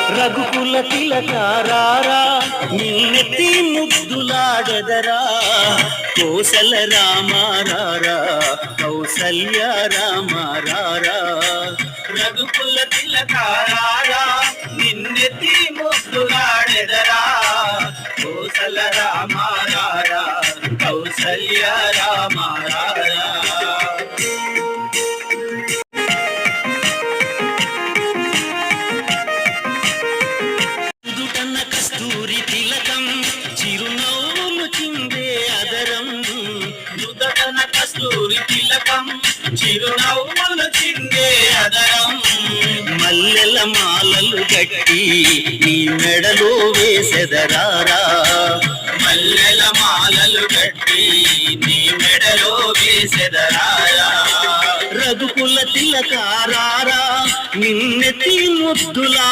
రఘుకుల తిలకారారా నిన్నెత్తి ముద్దులాడెదరా కోసల రామారారా కౌసల్య రామారారా రఘుకుల తిలకారారా నిన్నెత్తి ముద్దులాడెదరా కోసల రామారారా కౌసల్య రామారారా కస్తూరి తిలకం చిరునవ్వులు చిందే అదరం నుదటన కస్తూరి తిలకం చిరునవ్వులు చిందే అదరం మల్లెల మాలలు గట్టి నీ మెడలో వేసెదరారా మల్లెల మాలలు గట్టి నీ మెడలో వేసెదరారా రఘుకుల తిలకారారా నిన్నెత్తి ముద్దులా